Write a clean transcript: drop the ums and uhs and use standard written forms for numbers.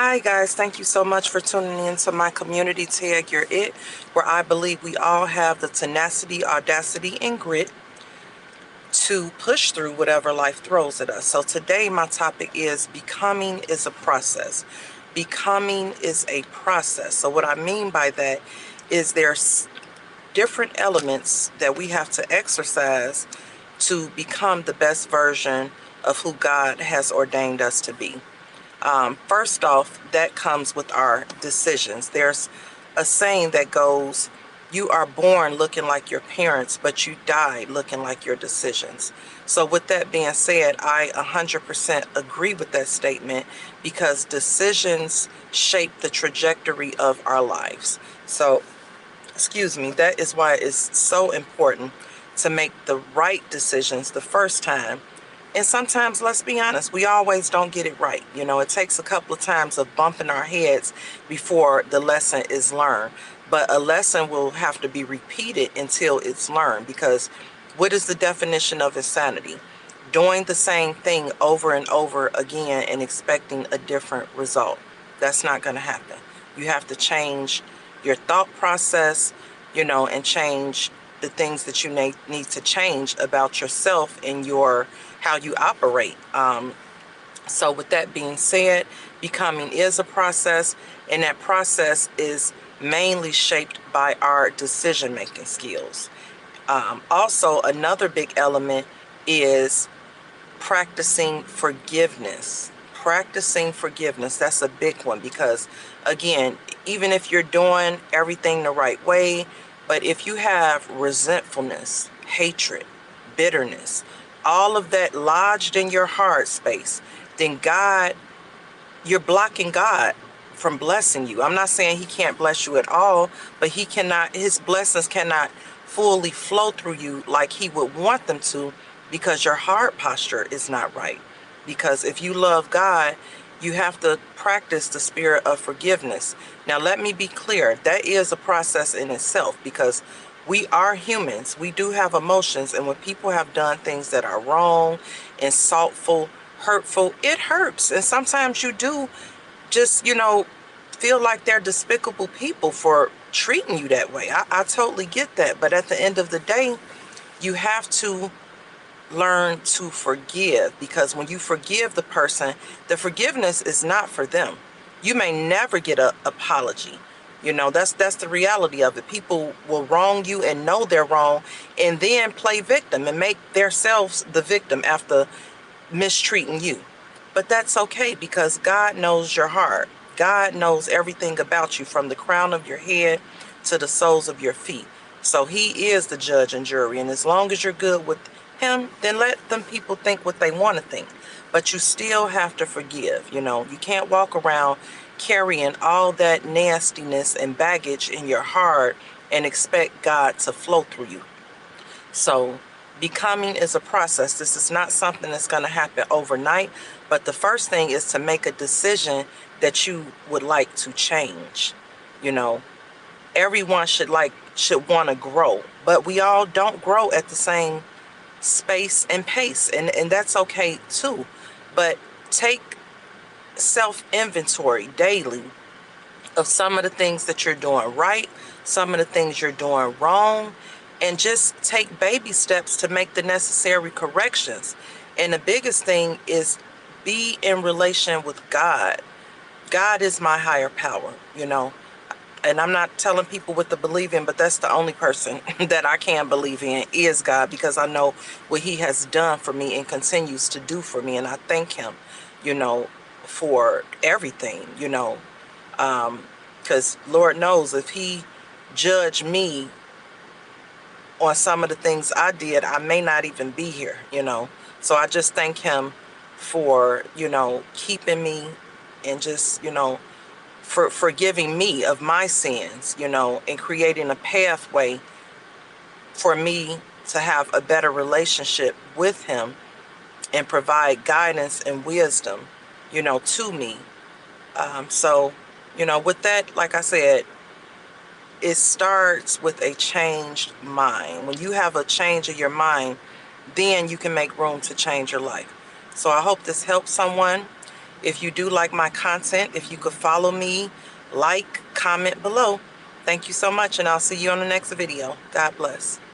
Hi guys, thank you so much for tuning in to my community Tag Your It, where I believe we all have the tenacity, audacity, and grit to push through whatever life throws at us. So today my topic is becoming is a process. Becoming is a process. So what I mean by that is there's different elements that we have to exercise to become the best version of who God has ordained us to be. First off, that comes with our decisions. There's a saying that goes, you are born looking like your parents, but you die looking like your decisions. So with that being said, I 100% agree with that statement because decisions shape the trajectory of our lives. So, excuse me, that is why it's so important to make the right decisions the first time. And sometimes, let's be honest, we always don't get it right. It takes a couple of times of bumping our heads before the lesson is learned. But a lesson will have to be repeated until it's learned, because what is the definition of insanity? Doing the same thing over and over again and expecting a different result. That's not going to happen. You have to change your thought process, and change the things that you need to change about yourself and how you operate. So with that being said, becoming is a process, and that process is mainly shaped by our decision-making skills. Also, another big element is practicing forgiveness. Practicing forgiveness, that's a big one, because again, even if you're doing everything the right way, but if you have resentfulness, hatred, bitterness, all of that lodged in your heart space, then you're blocking God from blessing you. I'm not saying he can't bless you at all, but his blessings cannot fully flow through you like he would want them to, because your heart posture is not right. Because if you love God, you have to practice the spirit of forgiveness. Now, let me be clear, that is a process in itself, because we are humans. We do have emotions, and when people have done things that are wrong, insultful, hurtful, it hurts. And sometimes you do just, feel like they're despicable people for treating you that way. I totally get that. But at the end of the day, you have to learn to forgive, because when you forgive the person, the forgiveness is not for them. You may never get an apology. That's the reality of it. People will wrong you and know they're wrong, and then play victim and make themselves the victim after mistreating you. But that's okay, because God knows your heart. God knows everything about you, from the crown of your head to the soles of your feet. So he is the judge and jury. And as long as you're good with him, then let them people think what they want to think. But you still have to forgive. You can't walk around carrying all that nastiness and baggage in your heart and expect God to flow through you. So becoming is a process. This is not something that's going to happen overnight. But the first thing is to make a decision that you would like to change. Everyone should want to grow, but we all don't grow at the same space and pace, and that's okay too. But take self-inventory daily of some of the things that you're doing right, some of the things you're doing wrong, and just take baby steps to make the necessary corrections. And the biggest thing is be in relation with God. God is my higher power, and I'm not telling people what to believe in, but that's the only person that I can believe in is God, because I know what he has done for me and continues to do for me. And I thank him, for everything, because Lord knows if he judged me on some of the things I did, I may not even be here, So I just thank him for, keeping me, and just, for forgiving me of my sins, and creating a pathway for me to have a better relationship with him and provide guidance and wisdom, to me. So, with that, like I said, it starts with a changed mind. When you have a change of your mind, then you can make room to change your life. So I hope this helps someone. If you do like my content, if you could follow me, like, comment below. Thank you so much, and I'll see you on the next video. God bless.